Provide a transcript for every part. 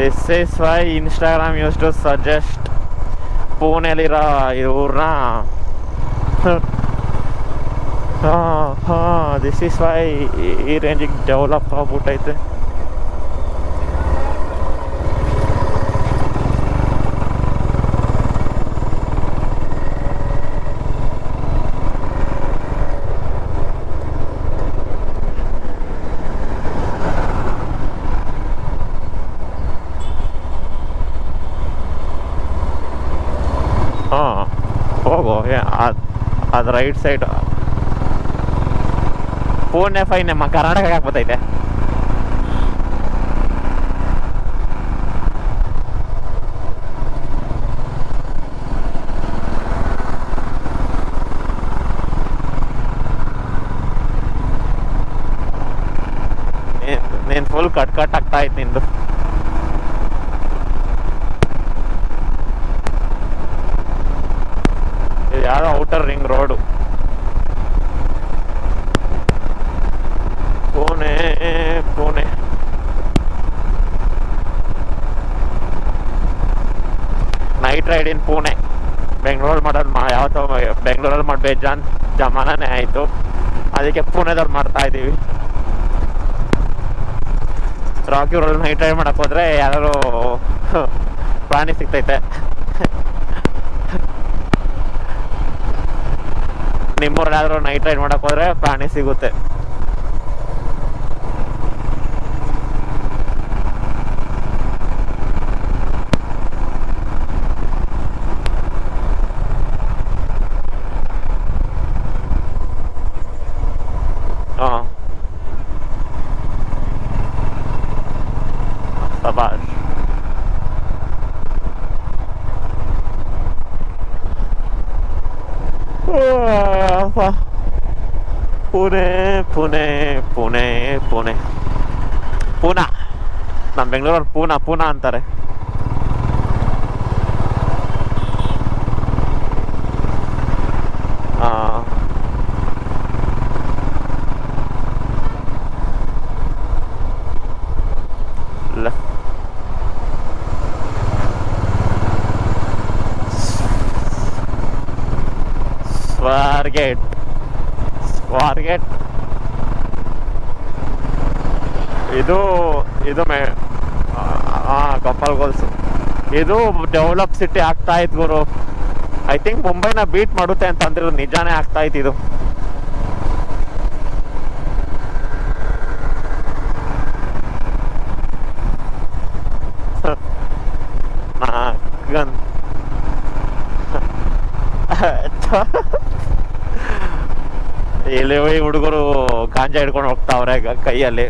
This is why Instagram use to suggest ಪೂನೆಲಿರೋ ಇವ್ರನ್ನ. This is Y ಈ ರೇಂಜಿಗೆ ಡೆವಲಪ್ ಆಗ್ಬಿಟ್ಟೈತೆ. ಹೋಗು, ಅದು ರೈಟ್ ಸೈಡ್. ಪೂಣೆ ಫೈನ್ ನಮ್ಮ ಕರ್ನಾಟಕ ಯಾಕೆ ಬರ್ತೈತೆ? ನೀನು ಫುಲ್ ಕಟ್ ಆಗ್ತಾ ಇತ್ತು ನಿಂದು. ಯಾವ್ದೋ outer ring road. Pune night ride in Pune. ಬೆಂಗಳೂರಲ್ಲಿ ಮಾಡೋದು ಯಾವತ್ತೋ ಬೆಂಗಳೂರಲ್ಲಿ ಮಾಡಿ ಬೇಜಾನ್ ಜಮಾನೇ ಆಯಿತು, ಅದಕ್ಕೆ ಪುಣೆದವ್ರು ಮಾಡ್ತಾ ಇದ್ದೀವಿ. ರಾಕಿ ರೋಡ್ ನೈಟ್ ರೈಡ್ ಮಾಡಕ್ಕೆ ಹೋದ್ರೆ ಯಾರು ಪ್ರಾಣಿ ಸಿಗ್ತೈತೆ. ನಿಮ್ಮೂರಲ್ಲಿ ನೈಟ್ ರೈಡ್ ಮಾಡಕ್ಕೆ ಹೋದ್ರೆ ಪ್ರಾಣಿ ಸಿಗುತ್ತೆ. ಸಬಾಷ್. ಪೂನಾ. ನಮ್ಮ ಬೆಂಗಳೂರವ್ರು ಪೂನಾ ಅಂತಾರೆ. ಸ್ವಾರ್ಗೇಟ್ ಇದು ಕಪ್ಪಲ್ ಗೋಲ್ಸ್. ಇದು ಡೆವಲಪ್ ಸಿಟಿ ಆಗ್ತಾ ಇತ್ತು ಗುರು. ಐ ಥಿಂಕ್ ಮುಂಬೈನ ಬೀಟ್ ಮಾಡುತ್ತೆ ಅಂತ ಅಂದಿರೋ ನಿಜಾನೇ ಆಗ್ತಾ ಇತ್ತು ಇದು. ಇಲ್ಲಿ ಹುಡುಗರು ಗಾಂಜಾ ಹಿಡ್ಕೊಂಡು ಹೋಗ್ತಾವ್ರೆ ಕೈಯಲ್ಲಿ.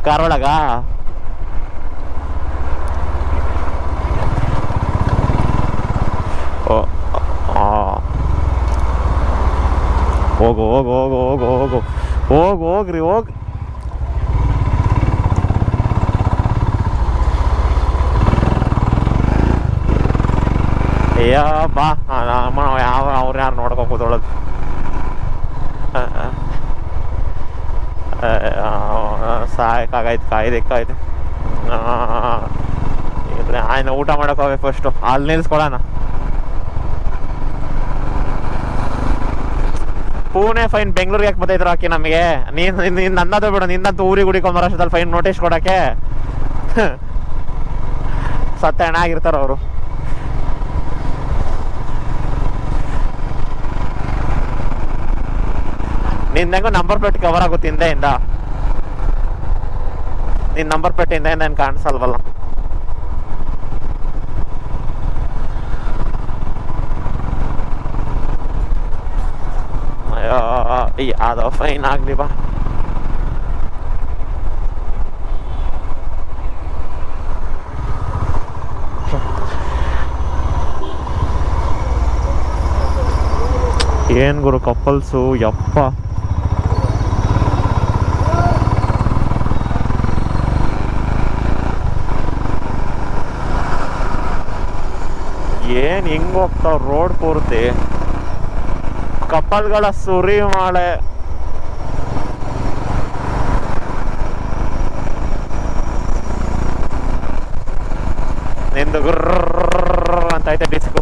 ಕಾರ್ ಒಳಗ ಹೋಗ್ರಿ. ಬಾ ಅವ್ರು ಯಾರು ನೋಡ್ಕೊ ಕೂತೊಳದು. ಸಾಕಾಗೈತೆ ಕಾಯ್ದೆ. ಆಯ್ನ ಊಟ ಮಾಡಕ್ ಹೋಗ್ಬೇಕು ಫಸ್ಟು. ಅಲ್ಲಿ ನಿಲ್ಸ್ಕೊಳೋಣ. ಪೂಣೆ ಫೈನ್ ಬೆಂಗಳೂರಿಗೆ ಯಾಕೆ ಬರ್ತೈದ್ರು ಹಾಕಿ ನಮಗೆ? ನೀನ್ ನನ್ನದು ಬಿಡು, ನಿನ್ನಂತೂ ಊರಿಗೆ ಹುಡಿಕೊಂಡು ಮಹಾರಾಷ್ಟ್ರದಲ್ಲಿ ಫೈನ್ ನೋಟಿಸ್ ಕೊಡಕ್ಕೆ ಸತ್ಯ ಆಗಿರ್ತಾರ ಅವರು. ನಿಂದೆಂಗೋ ನಂಬರ್ ಪ್ಲೇಟ್ ಕವರ್ ಆಗುತ್ತೆ ಹಿಂದೆಯಿಂದ. ನಿನ್ನ ನಂಬರ್ ಪ್ಲೇಟ್ ಹಿಂದೆಯಿಂದ ಏನು ಕಾಣಿಸಲ್ವಲ್ಲ. ಅಯ್ಯೋ ಫೈನ್ ಆಗ್ಲಿ ಬಾ. ಏನ್ ಗುರು ಕಪಲ್ಸು, ಯಪ್ಪ. ಏನ್ ಹಿಂಗ್ ಹೋಗ್ತಾವ ರೋಡ್ ಪೂರ್ತಿ. ಕಪಲ್ಗಳ ಸುರಿ ಮಾಳೆ ಹಿಂದಿಂದ ಗುರ್ರ ಅಂತ ಐತೆ ಡಿಸ್ಕು.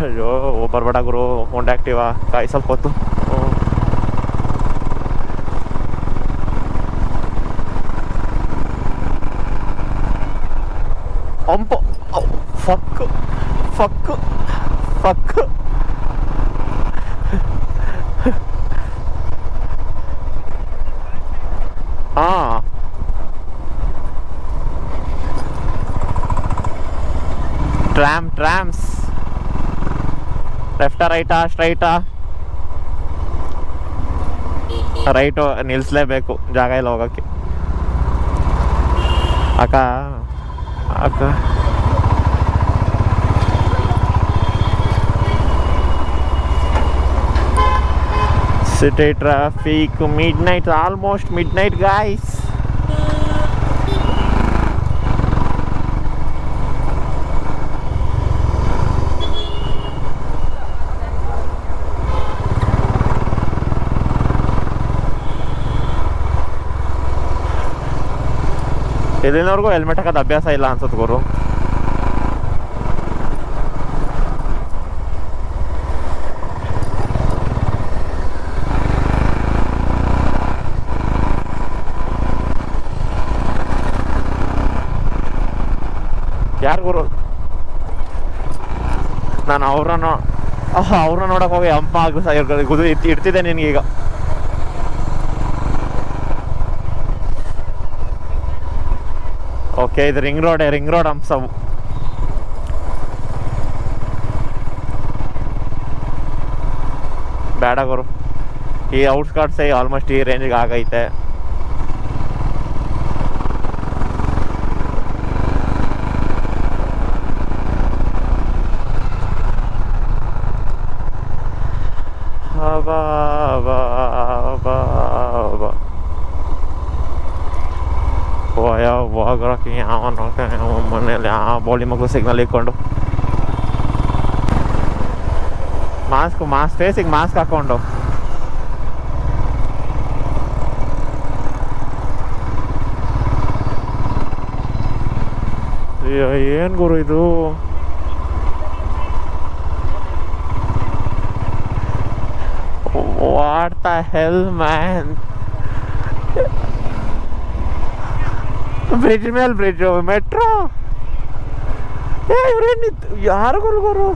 ಅಯ್ಯೋ ಬರಬೇಡ ಗುರು, ಹೋಂಡಾ ಆಕ್ಟಿವಾ ಕಾಯಿ ಸ್ವಲ್ಪ ಹೊತ್ತು. ಅಂಪು ಫಕ್ ಫಕ್ ಫಕ್. ಹಾಂ ಟ್ರಾಮ್ಸ್ ಲೆಫ್ಟಾ ರೈಟಾ ಸ್ಟ್ರೈಟಾ? ರೈಟು, ನಿಲ್ಲಿಸ್ಲೇಬೇಕು, ಜಾಗ ಇಲ್ಲ ಹೋಗೋಕ್ಕೆ. ಅಕ್ಕ ಅಕ್ಕ city traffic, midnight, almost midnight guys. ಇಲ್ಲಿನವರೆಗೂ ಹೆಲ್ಮೆಟ್ ಹಾಕೋದು ಅಭ್ಯಾಸ ಇಲ್ಲ ಅನ್ಸುತ್ತೆ ಗುರು. ಯಾರು ಗುರು? ನಾನು ಅವ್ರನ್ನ ನೋಡಕ್ ಹೋಗಿ ಹಂಪ ಇಡ್ತಿದ್ದೆ ನಿನ್ಗೀಗ. ಓಕೆ, ಇದು ರಿಂಗ್ ರೋಡ್ ಹಂಸವು. ಬೇಡ ಗುರು, ಈ ಔಟ್ಸ್ಕರ್ಟ್ಸೇ ಆಲ್ಮೋಸ್ಟ್ ಈ ರೇಂಜಿಗೆ ಆಗೈತೆ. ಹೋಗ್ರಕ್ಕೆ ಯಾವ ಮನೇಲಿ ಯಾವ ಬೋಳಿ ಮಗು ಸಿಗ್ನಲ್ ಇಕ್ಕೊಂಡು ಮಾಸ್ಕ್ ಫೇಸಿಗೆ ಮಾಸ್ಕ್ ಹಾಕೊಂಡು ಏನು ಗುರು ಇದು? What the hell man? Bridge ಮೇಲೆ ಬ್ರಿಡ್ಜು, ಮೆಟ್ರೋ. ಇವ್ರೇನಿತ್ತು? ಯಾರು ಗುರು?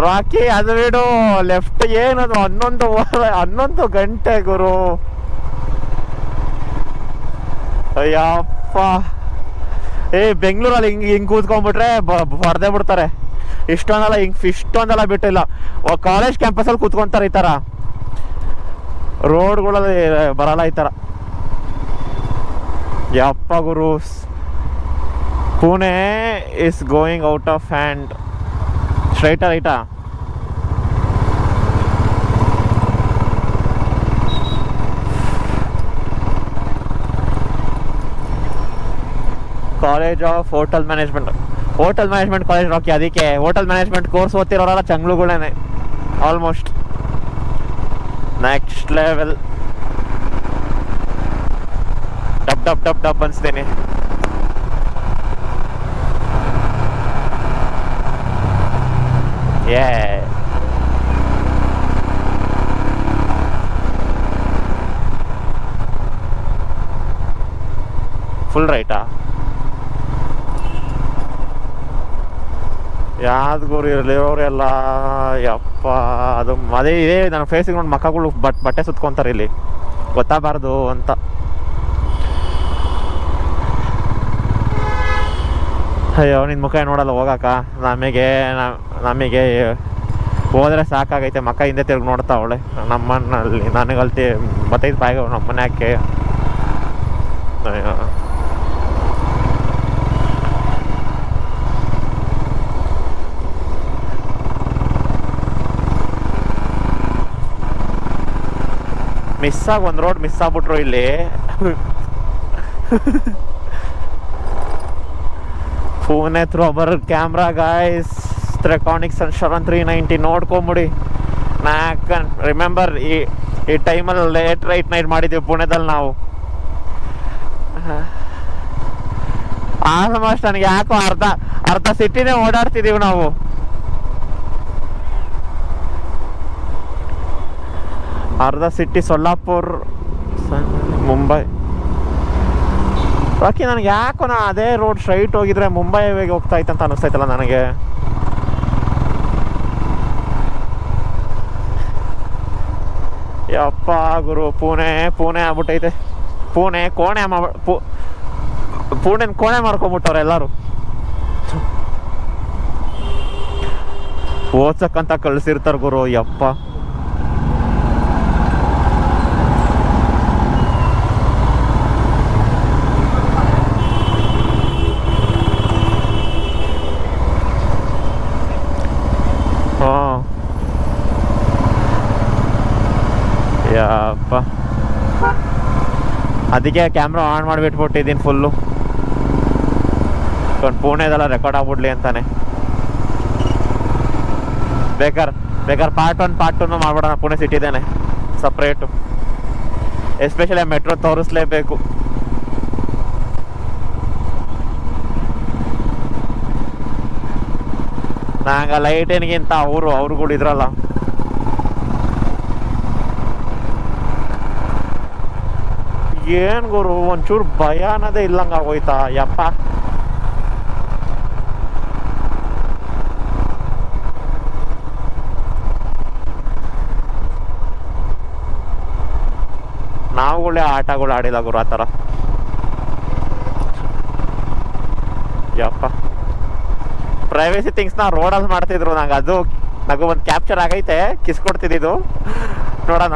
ರಾಕಿ ಅದು ಬಿಡು, ಲೆಫ್ಟ್ ಏನದು 11 ಗಂಟೆ ಗುರು. ಅಯ್ಯಪ್ಪ, ಬೆಂಗಳೂರಲ್ಲಿ ಹಿಂಗೆ ಕೂತ್ಕೊಂಡ್ಬಿಟ್ರೆ ಹೊಡೆದೇ ಬಿಡ್ತಾರೆ. ಇಷ್ಟೊಂದೆಲ್ಲ ಬಿಟ್ಟಿಲ್ಲ, ಕಾಲೇಜ್ ಕ್ಯಾಂಪಸಲ್ಲಿ ಕೂತ್ಕೊಂತಾರೆ. ಈ ಥರ ರೋಡ್ಗಳಲ್ಲಿ ಬರಲ್ಲ ಈ ಥರ. ಯಪ್ಪ ಗುರು, Pune is going out of hand. ಸ್ಟ್ರೈಟಾ ರೈಟಾ? College of hotel management college Rocky. ಅದಕ್ಕೆ ಹೋಟೆಲ್ ಮ್ಯಾನೇಜ್ಮೆಂಟ್ ಕೋರ್ಸ್ ಓದ್ತಿರೋರೆಲ್ಲ ಚಂಗ್ಳುಗಳೇನೆ ಆಲ್ಮೋಸ್ಟ್. ನೆಕ್ಸ್ಟ್ ಲೆವೆಲ್ ಡಬ್ ಅನ್ಸ್ತೀನಿ. ಫುಲ್ ರೈಟಾ? ಯಾವ್ದು ಗುರು ಇರಲಿರೋರೆಲ್ಲ ಯಪ್ಪ. ಅದೇ ಇದೆ ನನ್ನ ಫೇಸಿಗೆ ನೋಡಿ ಮಕ್ಕಳು ಬಟ್ಟೆ ಸುತ್ಕೊಂತಾರೆ ಇಲ್ಲಿ, ಗೊತ್ತಾಗಬಾರ್ದು ಅಂತ. ಅಯ್ಯೋ, ನಿನ್ನ ಮುಖ ನೋಡಲ್ಲ ಹೋಗಾಕ. ನಮಗೆ ಹೋದ್ರೆ ಸಾಕಾಗೈತೆ. ಮಕ್ಕ ಹಿಂದೆ ತಿರ್ಗಿ ನೋಡ್ತಾ ಅವಳೆ ನಮ್ಮನ್ನಲ್ಲಿ. ನನಗಲ್ತಿ ಬತ್ತೈದು ಬಾಯಿಗೆ ನಮ್ಮನೆ ಯಾಕೆ. ಅಯ್ಯೋ, ಒಂದು ರೋಡ್ ಮಿಸ್ ಆಗ್ಬಿಟ್ರು ಇಲ್ಲಿ. Pune through our camera guys. Recordings and Sharan 390 ನೋಡ್ಕೊಂಬಿಡಿ. ನಾ ರಿಮೆಂಬರ್ ಈ ಟೈಮಲ್ಲಿ ಲೇಟ್ ನೈಟ್ ಮಾಡಿದ್ದೀವಿ ಪುಣೆದಲ್ಲಿ ನಾವು. ಆಲ್ಮೋಸ್ಟ್ ನನಗೆ ಯಾಕೋ ಅರ್ಧ ಸಿಟಿನೇ ಓಡಾಡ್ತಿದ್ದೀವಿ ನಾವು. ಅರ್ಧ ಸಿಟಿ ಸೊಲ್ಲಾಪುರ್, ಮುಂಬೈ. ಬಾಕಿ ನನಗೆ ಯಾಕೋ ಅದೇ ರೋಡ್ ಸ್ಟ್ರೈಟ್ ಹೋಗಿದ್ರೆ ಮುಂಬೈ ಹೈವೇಗೆ ಹೋಗ್ತಾ ಇತ್ತಂತ ಅನಿಸ್ತೈತಲ್ಲ ನನಗೆ. ಯಪ್ಪ ಗುರು, ಪುಣೆ ಆಗ್ಬಿಟ್ಟೈತೆ. ಪುಣೆನ ಕೋಣೆ ಮಾಡ್ಕೊಂಬಿಟ್ಟವ್ರೆ ಎಲ್ಲರೂ. ಓದ್ಸಕ್ಕಂತ ಕಳ್ಸಿರ್ತಾರ ಗುರು. ಯಪ್ಪ ಯಪ್ಪ, ಅದಕ್ಕೆ ಕ್ಯಾಮ್ರಾ ಆನ್ ಮಾಡಿಬಿಟ್ಬಿಟ್ಟಿದ್ದೀನಿ ಫುಲ್ಲು. ಪುಣೆದೆಲ್ಲ ರೆಕಾರ್ಡ್ ಆಗ್ಬಿಡ್ಲಿ ಅಂತಾನೆ. ಬೇಕಾದ್ರೆ ಪಾರ್ಟ್ 1 ಪಾರ್ಟ್ 2 ಮಾಡ್ಬಿಡೋಣ. ಪುಣೆ ಸಿಟಿದೇನೆ ಸಪ್ರೇಟು. ಎಸ್ಪೆಷಲಿ ಮೆಟ್ರೋ ತೋರಿಸ್ಲೇಬೇಕು. ನಂಗೆ ಲೈಟೇನ್ಗಿಂತ ಅವ್ರುಗಳು ಇದ್ರಲ್ಲ, ಏನ್ ಗುರು ಒಂಚೂರು ಭಯ ಅನ್ನೋದೇ ಇಲ್ಲಂಗ ಆಗೋಯ್ತಾ. ಯಪ್ಪ, ನಾವುಗಳೇ ಆಟಗಳು ಆಡಿಲ್ಲ ಗುರು ಆ ಥರ. ಯಪ್ಪ, ಪ್ರೈವೇಸಿ ಥಿಂಗ್ಸ್ನ ರೋಡಲ್ಲಿ ಮಾಡ್ತಿದ್ರು. ನಂಗೆ ಒಂದು ಕ್ಯಾಪ್ಚರ್ ಆಗೈತೆ, ಕಿಸ್ ಕೊಡ್ತಿದ್ದು. ನೋಡೋಣ.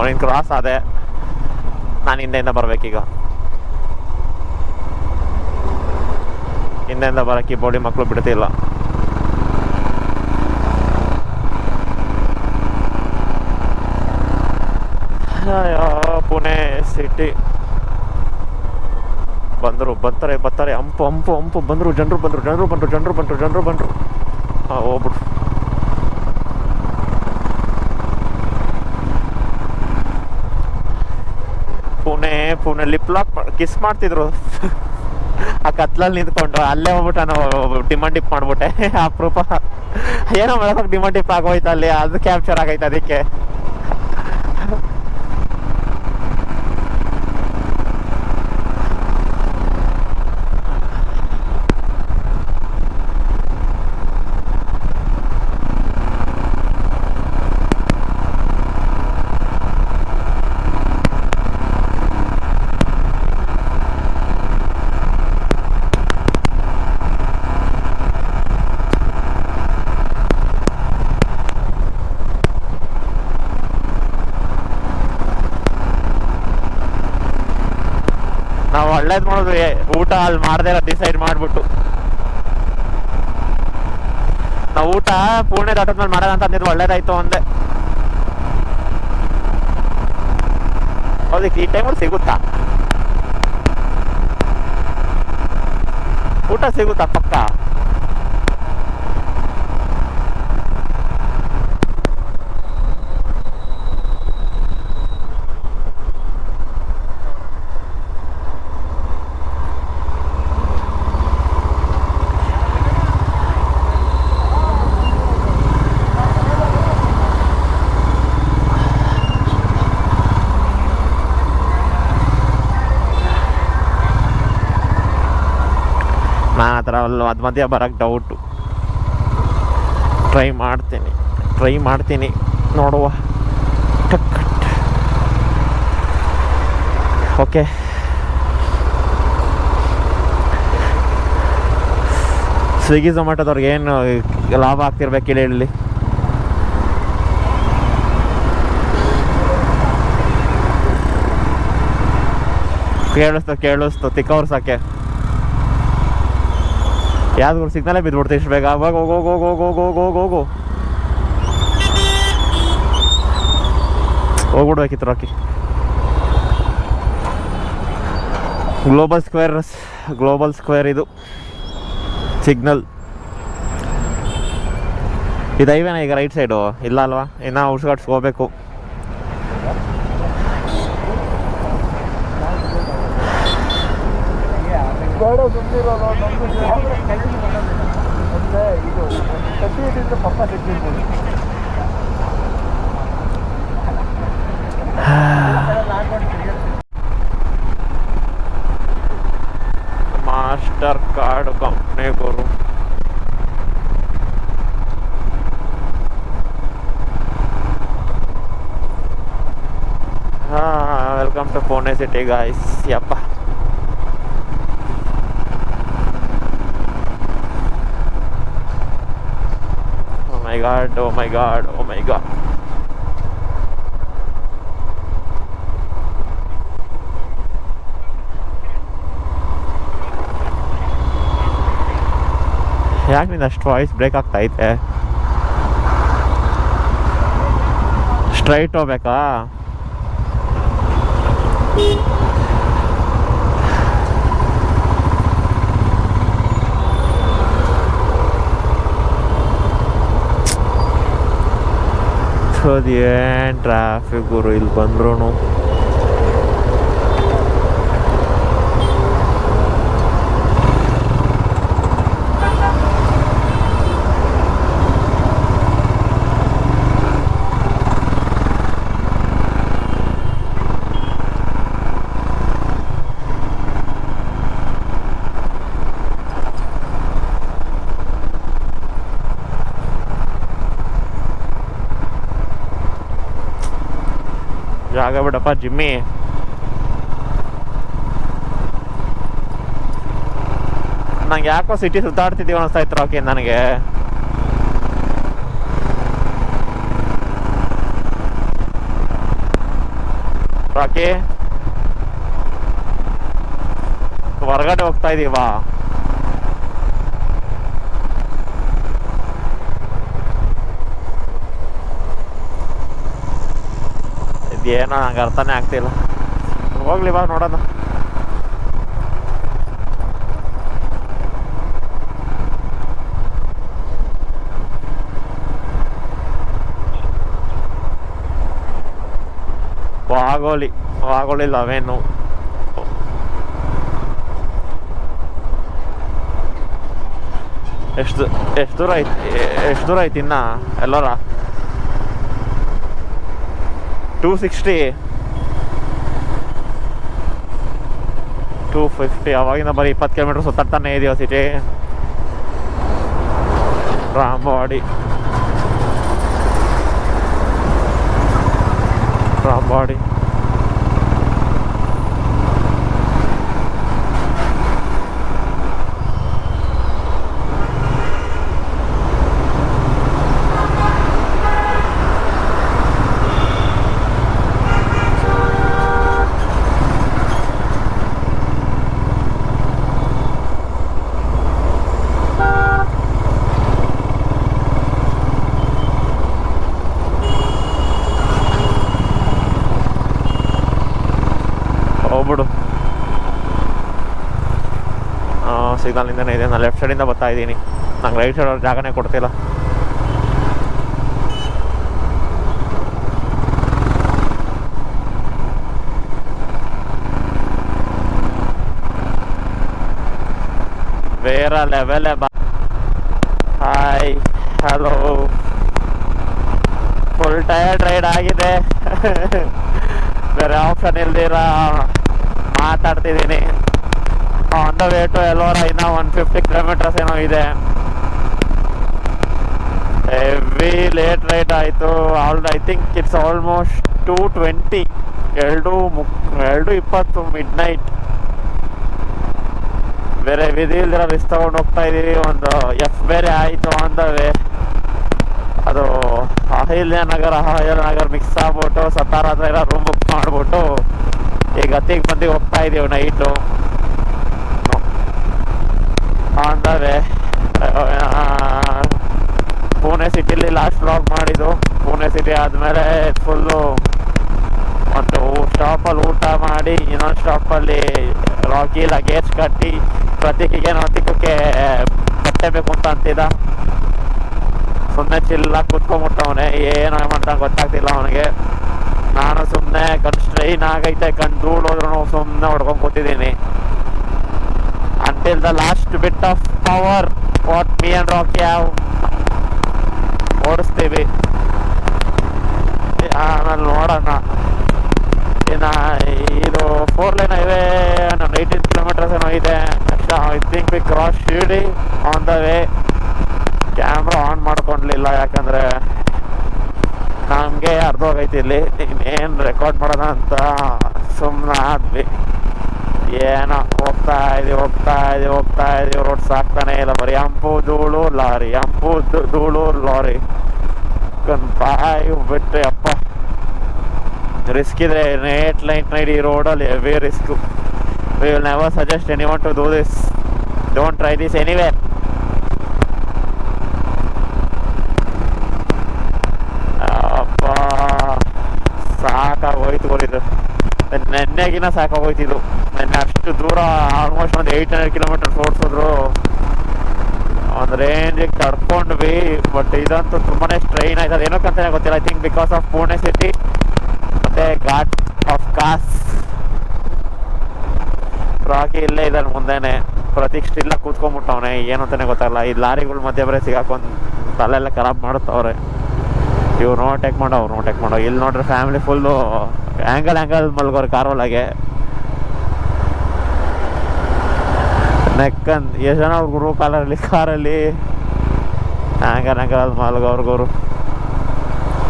ನೀನು ಕ್ರಾಸ್ ಆದೆ, ನಾನು ಹಿಂದೆಯಿಂದ ಬರ್ಬೇಕೀಗ. ಹಿಂದೆಯಿಂದ ಬರೋಕ್ಕೆ ಬೋಡಿ ಮಕ್ಕಳು ಬಿಡ್ತಿಲ್ಲ. ಪುಣೆ ಸಿಟಿ ಬರ್ತಾರೆ. ಅಂಪು ಬಂದರು. ಜನರು ಬಂದರು. ಹೋಗ್ಬಿಟ್ರು. ಪುಣೆ ಲಿಪ್ ಲಾಕ್ ಕಿಸ್ ಮಾಡ್ತಿದ್ರು ಆ ಕತ್ಲಲ್ಲಿ ನಿಂತ್ಕೊಂಡು. ಅಲ್ಲೇ ಹೋಗ್ಬಿಟ್ಟು ನಾನು ಡಿಮಾಂಡ್ ಡಿಪ್ ಮಾಡ್ಬಿಟ್ಟೆ. ಅಪರೂಪ ಏನೋ ಮಾಡೋದಕ್ಕೆ ಡಿಮಾಂಡ್ ಡಿಪ್ ಆಗೋಯ್ತು ಅಲ್ಲಿ. ಅದು ಕ್ಯಾಪ್ಚರ್ ಆಗೈತೆ ಅದಕ್ಕೆ. ನಾವು ಒಳ್ಳೇದು ಮಾಡೋದು, ಊಟ ಅಲ್ಲಿ ಮಾಡದೇ ಇರೋ ಡಿಸೈಡ್ ಮಾಡಿಬಿಟ್ಟು. ನಾವು ಊಟ ಪುಣೆ ದಾಟದ್ಮೇಲೆ ಮಾಡೋಣ ಅಂತ ಅಂದಿದ್ದು, ಒಳ್ಳೇದಾಯ್ತು ಅಂದೆ. ಅದಕ್ಕೆ ಈ ಟೈಮಲ್ಲಿ ಸಿಗುತ್ತಾ ಊಟ? ಸಿಗುತ್ತಾ ಪಕ್ಕ? ನಾನು ಆ ಥರ ಅದು ಮಧ್ಯ ಬರೋಕ್ಕೆ ಡೌಟು. ಟ್ರೈ ಮಾಡ್ತೀನಿ ನೋಡುವ. ಓಕೆ, ಸ್ವಿಗ್ಗಿ ಝೊಮ್ಯಾಟೋದವ್ರಿಗೆ ಏನು ಲಾಭ ಆಗ್ತಿರ್ಬೇಕು ಹೇಳಿ. ಕೇಳಿಸ್ತು ತಿಕ್ಕವ್ರು ಸಾಕೆ. ಯಾವ್ದು ಸಿಗ್ನಲ್ಲೇ ಬಿದ್ದುಬಿಡ್ತೀವಿ ಇಷ್ಟು ಬೇಗ. ಅವಾಗ ಹೋಗು ಹೋಗ್ಬಿಡ್ಬೇಕಿತ್ತು ರಾಕಿ. ಗ್ಲೋಬಲ್ ಸ್ಕ್ವೇರ್ ಇದು ಸಿಗ್ನಲ್. ಇದು ಹೈವೇನ ಈಗ ರೈಟ್ ಸೈಡು? ಇಲ್ಲ ಅಲ್ವಾ, ಇನ್ನು ಔಟ್ಸ್ಕಟ್ಸ್ ಹೋಗ್ಬೇಕು. ಮಾಸ್ಟರ್ ಕಾರ್ಡ್ ಕಂಪ್ನಿಗೋರು welcome to Pune city guys. ಯಪ್ಪ oh my god ಯಾಕೆ ನಿಂದು ಅಷ್ಟು ವಾಯ್ಸ್ ಬ್ರೇಕ್ ಆಗ್ತೈತೆ? ಸ್ಟ್ರೈಟ್ ಹೋಗ್ಬೇಕಾ? ಅದೇನು ಟ್ರಾಫಿಕ್ ಗುರು ಇಲ್ಲಿ ಬಂದ್ರು. ಜಾಗ ಬಿಡಪ್ಪ ಜಿಮ್ಮಿ. ನಂಗೆ ಯಾಕೋ ಸಿಟಿ ಸುತ್ತಾಡ್ತಿದ್ದೀವಿ ಅನಿಸ್ತಾ ಇತ್ತು ರಾಕಿ ನನಗೆ. ರಾಕಿ ಹೊರಗಡೆ ಹೋಗ್ತಾ ಇದೀವಾ? ಏನೋ ನಂಗೆ ಅರ್ಥನೇ ಆಗ್ತಿಲ್ಲ. ಹೋಗ್ಲಿ ಬಾ ನೋಡೋಣ. ವಾಗೋಲಿ ಲವೇನು ಎಷ್ಟು ದೂರ ಐತಿ ಇನ್ನ ಎಲ್ಲರ 260 250. ಅವಾಗಿಂದ ಬರೀ 20 ಕಿಲೋಮೀಟರ್ ಸುತ್ತಾಡ್ತಾನೆ ಇದೆಯೋ ಸಿಟಿ. ರಾಂಬಾಡಿ ಹೋಗ್ಬಿಡು. ಸಿಗ್ನಲಿಂದನೇ ಇದೆ. ನಾನು ಲೆಫ್ಟ್ ಸೈಡಿಂದ ಬರ್ತಾ ಇದ್ದೀನಿ. ನಂಗೆ ರೈಟ್ ಸೈಡ್ ಅವ್ರ ಜಾಗನೇ ಕೊಡ್ತಿಲ್ಲ. ಬೇರೆ level. Hi hello. Full tired ride ಆಗಿದೆ. ಬೇರೆ ಆಪ್ಷನ್ ಇಲ್ದಿರ ಮಾತಾಡ್ತಿದ್ದೀನಿ. ಆನ್ ದ ವೇ ಟು ಎಲ್ಲೋರ ಇನ್ನೂ 150 ಕಿಲೋಮೀಟರ್ಸ್ ಏನೋ ಇದೆ. ಹೆವಿ ಲೇಟ್ ರೈಡ್ ಆಯಿತು. I think it's almost 2:20. 2:20 midnight. ಬೇರೆ ವಿಧಿ ಇಲ್ದಿರ ರಿಸ್ಕ್ ತಗೊಂಡು ಹೋಗ್ತಾ ಇದೀವಿ. ಒಂದು ಎಫ್ ಬೇರೆ ಆಯಿತು ಆನ್ ದ ವೇ. ಅದು ಅಹಿಲ್ಯನಗರ್ ಮಿಕ್ಸ್ ಆಗ್ಬಿಟ್ಟು ಸತ್ತಾರ ಹತ್ರ ಎಲ್ಲ ರೂಮ್ ಬುಕ್ ಮಾಡಿಬಿಟ್ಟು ಈಗ ಹತ್ತಿಗೆ ಬಂದು ಹೋಗ್ತಾ ಇದೀವಿ night on the way. Pune ಸಿಟಿಲಿ ಲಾಸ್ಟ್ ವ್ಲಾಗ್ ಮಾಡಿದ್ದು. ಪುಣೆ ಸಿಟಿ ಆದಮೇಲೆ ಫುಲ್ಲು ಒಂದು ಸ್ಟಾಪಲ್ಲಿ ಊಟ ಮಾಡಿ ಇನ್ನೊಂದು ಸ್ಟಾಪಲ್ಲಿ ರಾಕಿ ಲಗೇಜ್ ಕಟ್ಟಿ ಪ್ರತೀಕಿಗೆ ನೋತಿಕಕ್ಕೆ ಬಟ್ಟೆ ಬೇಕು ಅಂತ ಅಂತಿದ್ದ. ಸುಮ್ಮನೆ ಚಿಲ್ಲಾಗಿ ಕುತ್ಕೊಂಡ್ಬಿಟ್ಟವನೆ, ಏನು ಮಾಡ್ತಾನೆ ಗೊತ್ತಾಗ್ತಿಲ್ಲ ಅವನಿಗೆ. ನಾನು ಸುಮ್ಮನೆ ಕಣ್ ಸ್ಟ್ರೈನ್ ಆಗೈತೆ, ಕಣ್ ಧೂಳೋದ್ರೂ ಸುಮ್ಮನೆ ಹೊಡ್ಕೊಂಡು ಕೂತಿದ್ದೀನಿ. Until the last bit of power what me and Rocky ಓಡಿಸ್ತೀವಿ. ಆಮೇಲೆ ನೋಡೋಣ. ಇನ್ನು ಇದು 4 ಲೈನ್ ಹೈವೇ 18 ಕಿಲೋಮೀಟರ್ಸ್ ಏನೋ ಇದೆ. I think we cross Shirdi on the way. Camera on ಮಾಡ್ಕೊಳ್ಲಿಲ್ಲ, ಯಾಕಂದರೆ ನಮಗೆ ಅರ್ಧ ಹೋಗೈತಿ ಇಲ್ಲಿ ಇನ್ನೇನು ರೆಕಾರ್ಡ್ ಮಾಡೋಣ ಅಂತ ಸುಮ್ಮನೆ ಆದ್ವಿ. ಏನೋ ಹೋಗ್ತಾ ಇದೀವಿ ರೋಡ್ ಸಾಕ್ತಾನೆ ಇಲ್ಲ, ಬರೀ ಹಂಪು ಧೂಳು ಲಾರಿ, ಹಂಪು ಧೂಳು ಲಾರಿ. ಬಾಯಿ ಬಿಟ್ಟರೆ ಅಪ್ಪ, ರಿಸ್ಕ್ ಇದೆ. 8 ಲೈನ್ ಈ ರೋಡಲ್ಲಿ heavy risk. We will never suggest anyone to do this. Don't try this anywhere. ಅಪ್ಪ ಸಾಕಾಗೋಯ್ತು ಗೋರಿದು. ನೆನ್ನೆಗಿನ ಸಾಕಾಗೋಯ್ತಿದ್ದು. ನೆನ್ನೆ ಅಷ್ಟು ದೂರ ಆಲ್ಮೋಸ್ಟ್ ಒಂದು 800 ಕಿಲೋಮೀಟರ್ಸ್ ಓಡಿಸಿದ್ರು, ಒಂದು ರೇಂಜಿಗೆ ತಡ್ಕೊಂಡ್ವಿ. ಬಟ್ ಇದಂತೂ ತುಂಬಾ ಸ್ಟ್ರೈನ್ ಆಯ್ತು. ಅದೇನಕ್ಕಂತಾನೆ ಗೊತ್ತಿಲ್ಲ. I think because of Pune city ಮತ್ತೆ ಘಾಟ್ ಆಫ್ ಕಾಸ್. ರಾಕಿ ಇಲ್ಲೇ ಇದ್ದಾನೆ ಮುಂದೆನೆ, ಪ್ರತೀಕ್ ಸ್ಟಿಲ್ಲ ಕೂತ್ಕೊಂಡ್ಬಿಟ್ಟವನೆ, ಏನು ಅಂತಾನೆ ಗೊತ್ತಾಗಲ್ಲ. ಈ ಲಾರಿಗಳ ಮಧ್ಯೆ ಬರೀ ಸಿಗಾಕೊಂಡು ತಲೆಲ್ಲ ಖರಾಬ್ ಮಾಡುತ್ತವ್ರೆ. ಇವ್ರು ನೋಟೆಕ್ ಮಾಡೋ, ಅವ್ರು ನೋಟೆಕ್ ಮಾಡೋ. ಇಲ್ಲಿ ನೋಡ್ರೆ ಫ್ಯಾಮಿಲಿ ಫುಲ್ಲು ಆ್ಯಂಗಲ್ ಮಲ್ಗೋರು ಕಾರ್ ಒಳಗೆ. ನೆಕ್ಕಂದು ಎಷ್ಟು ಜನ ಅವ್ರ ಗುರು ಕಾರಲ್ಲಿ ಆ್ಯಂಗಲ್ ಮಲ್ಗೋರು ಗುರು.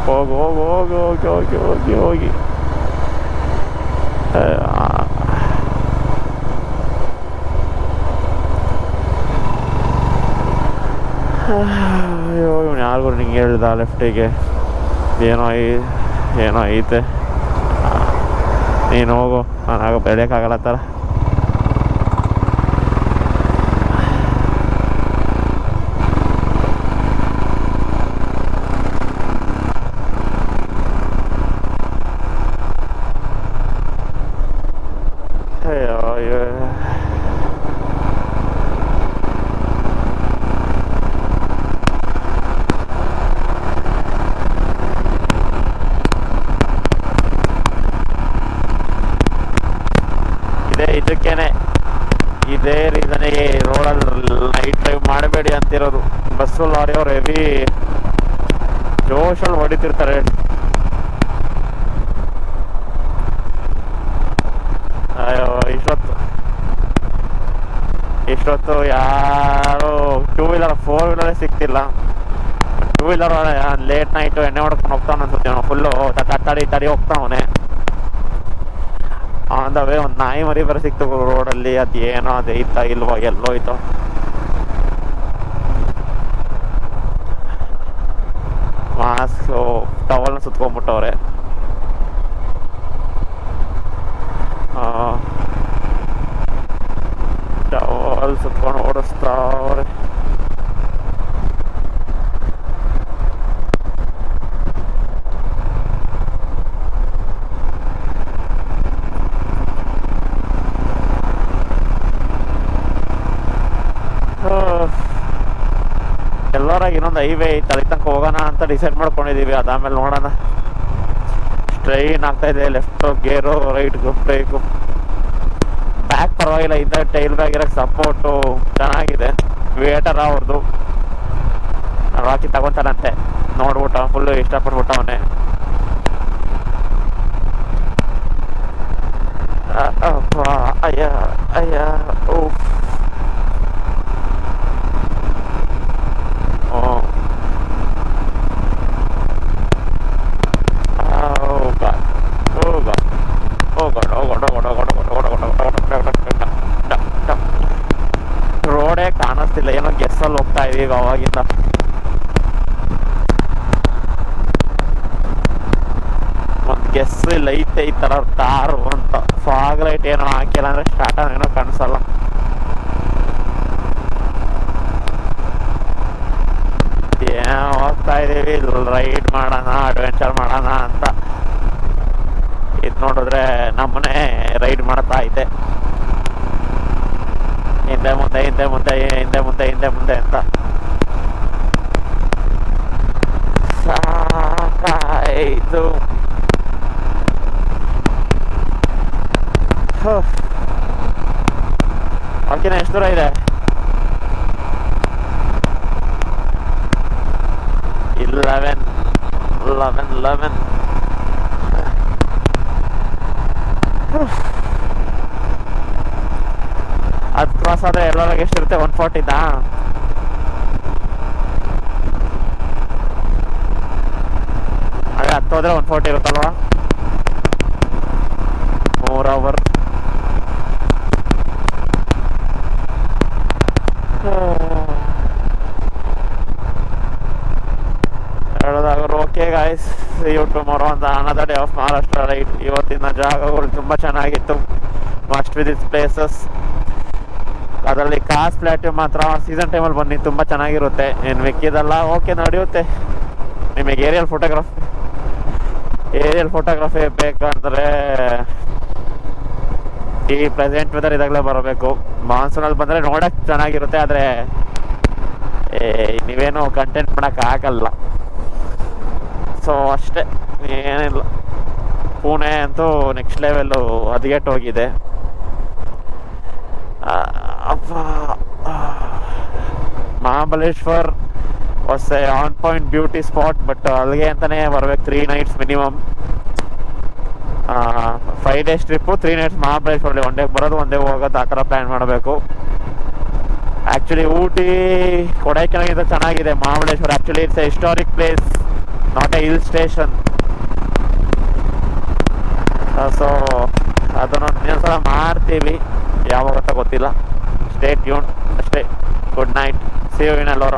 ಹೋಗಿ ಅಯ್ಯೋ ಇವನು ಯಾರಿಗೂ ನಿಂಗೆ ಹೇಳ್ದ ಲೆಫ್ಟಿಗೆ ಏನೋ ಐತೆ, ನೀನು ಹೋಗು, ನಾನು ಬೆಳೆಯೋಕ್ಕಾಗಲ್ಲ ಥರ. ಇದಕ್ಕೇನೆ, ಇದೇ ರೀಸನಿಗೆ ರೋಡಲ್ಲಿ ನೈಟ್ ಡ್ರೈವ್ ಮಾಡಬೇಡಿ ಅಂತಿರೋದು. ಬಸ್ಸು ಲಾರಿ ಅವ್ರು ಹೆವಿ ಜೋಶಲ್ಲಿ ಹೊಡಿತಿರ್ತಾರೆ. ಅಯ್ಯೋ ಇಷ್ಟೊತ್ತು ಯಾರು 2 ವೀಲರ್ 4 ವೀಲರೇ ಸಿಗ್ತಿಲ್ಲ. 2 ವೀಲರ್ ಲೇಟ್ ನೈಟು ಎಣ್ಣೆ ಹೊಡ್ಕೊಂಡು ಹೋಗ್ತಾನೆ ಅನ್ಸುತ್ತೆ. ಫುಲ್ಲು ತಡಿ ಹೋಗ್ತಾವನೆ. ಆನ್ ದ ವೇ ಒಂದು ನಾಯಿ ಮರಿ ಬರ ಸಿಕ್ತು ರೋಡಲ್ಲಿ. ಅದೇನೋ ಅದು ಐತಾ ಇಲ್ವೋ, ಎಲ್ಲೋಯ್ತು. ಮಾಸ್ಕ್ ಟವಲ್ನ ಸುತ್ಕೊಂಡ್ಬಿಟ್ಟವ್ರೆ. ಟವಲ್ ಸುತ್ಕೊಂಡು ಓಡಿಸ್ತಾವ್ರೆ. ಎಲ್ಲರಾಗ ಇನ್ನೊಂದು ಹೈವೇ ಐತೆ, ಅಲ್ಲಿ ತನಕ ಹೋಗೋಣ ಅಂತ ಡಿಸೈಡ್ ಮಾಡ್ಕೊಂಡಿದ್ದೀವಿ. ಅದಾದ್ಮೇಲೆ ನೋಡೋಣ. ಸ್ಟ್ರೈನ್ ಆಗ್ತಾಯಿದೆ. ಲೆಫ್ಟ್ ಗೇರು, ರೈಟ್ ಬ್ರೇಕು. ಬ್ಯಾಕ್ ಪರವಾಗಿಲ್ಲ, ಹಿಂದೆ ಟೈಲ್ ಬ್ಯಾಗ್ ಇರೋಕ್ಕೆ ಸಪೋರ್ಟು ಚೆನ್ನಾಗಿದೆ. ವೇಟರ್ ಅವ್ರದ್ದು ರಾಕಿ ತಗೊತಾನಂತೆ ನೋಡ್ಬಿಟ್ಟ, ಫುಲ್ಲು ಇಷ್ಟಪಟ್ಬಿಟ್ಟವನೇ. ಅಯ್ಯ ಓಫ್. ರೋಡೇ ಕಾಣಿಸ್ತಿಲ್ಲ, ಏನೋ ಗೆಸ್ಸಲ್ಲಿ ಹೋಗ್ತಾ ಇದೀವಿ ಅವಾಗಿಂದ. ಒಂದು ಗೆಸ್ ಇಲ್ಲ ಐತೆ ಈ ಥರ ಕಾರು ಅಂತ. ಫಾಗ್ ಲೈಟ್ ಏನೋ ಹಾಕಿಲ್ಲ ಅಂದರೆ ಸ್ಟಾರ್ಟ್ ಏನೋ ಕಾಣಿಸಲ್ಲ. ಏನೋ ಹೋಗ್ತಾ ಇದೀವಿ, ರೈಡ್ ಮಾಡೋಣ, ಅಡ್ವೆಂಚರ್ ಮಾಡೋಣ ಅಂತ. ನೋಡಿದ್ರೆ ನಮ್ಮನೆ ರೈಡ್ ಮಾಡ್ತಾ ಐತೆ, ಹಿಂದೆ ಮುಂದೆ ಹಿಂದೆ ಮುಂದೆ ಹಿಂದೆ ಮುಂದೆ ಹಿಂದೆ ಮುಂದೆ ಅಂತ. ಸಾಕಾಯ್ತು. ಓಕೆನಾ, ಎಷ್ಟು ದೂರ ಇದೆ? 11. ಅದು ಕ್ರಾಸ್ ಆದರೆ ಎಲ್ಲರಿಗೆ ಎಷ್ಟಿರುತ್ತೆ? 140ದಾ? ಹಾಗೆ 10 ಹೋದ್ರೆ 140 ಇರುತ್ತಲ್ವ? 3 hour. ಹೇಳೋದಾದ್ರು okay guys, see you tomorrow ಅಂತ another day of Maharashtra ride. ಇವತ್ತಿನ ಜಾಗಗಳು ತುಂಬ ಚೆನ್ನಾಗಿತ್ತು, ಮಸ್ಟ್ ವಿಸಿಟ್ ಪ್ಲೇಸಸ್. ಅದರಲ್ಲಿ ಕಾಸ್ ಪ್ಲಾಟ್ಯೂ ಮಾತ್ರ ಸೀಸನ್ ಟೈಮಲ್ಲಿ ಬನ್ನಿ, ತುಂಬ ಚೆನ್ನಾಗಿರುತ್ತೆ. ಏನು ಮಿಕ್ಕಿದೆಲ್ಲ ಓಕೆ ನಡೆಯುತ್ತೆ. ನಿಮಗೆ ಏರಿಯಲ್ ಫೋಟೋಗ್ರಫಿ ಬೇಕಂದರೆ ಈ ಪ್ರೆಸೆಂಟ್ ವೆದರ್ ಇದಾಗಲೇ ಬರಬೇಕು. ಮಾನ್ಸೂನಲ್ಲಿ ಬಂದರೆ ನೋಡೋಕ್ಕೆ ಚೆನ್ನಾಗಿರುತ್ತೆ, ಆದರೆ ನೀವೇನು ಕಂಟೆಂಟ್ ಮಾಡೋಕ್ಕಾಗಲ್ಲ. ಸೊ ಅಷ್ಟೇ, ಏನಿಲ್ಲ. ಪುಣೆ ಅಂತೂ ನೆಕ್ಸ್ಟ್ ಲೆವೆಲ್ಲು ಹದಗೆಟ್ಟು ಹೋಗಿದೆ. Mahabaleshwar was a on point beauty spot, but ಅಲ್ಲಿಗೆ ಅಂತಲೇ ಬರ್ಬೇಕು. 3 nights minimum. 5 days trip, 3 nights ಮಹಾಬಲೇಶ್ವರಲ್ಲಿ. ಒನ್ ಡೇ ಬರೋದು, ಒನ್ ಡೇ ಹೋಗೋದು, ಆ ಥರ ಪ್ಲ್ಯಾನ್ ಮಾಡಬೇಕು. ಆ್ಯಕ್ಚುಲಿ ಊಟಿ ಕೊಡೈಕೆನಾಲ್ಗಿಂತ ಚೆನ್ನಾಗಿದೆ Mahabaleshwar. Actually it's a historic place, not a hill station. So ಅದನ್ನು ಇನ್ನೊಂದ್ಸಲ ಮಾಡ್ತೀವಿ, ಯಾವಾಗ ಗೊತ್ತಿಲ್ಲ. ಸ್ಟೇ ಟ್ಯೂನ್ ಅಷ್ಟೇ. Good night, see you in Ellora.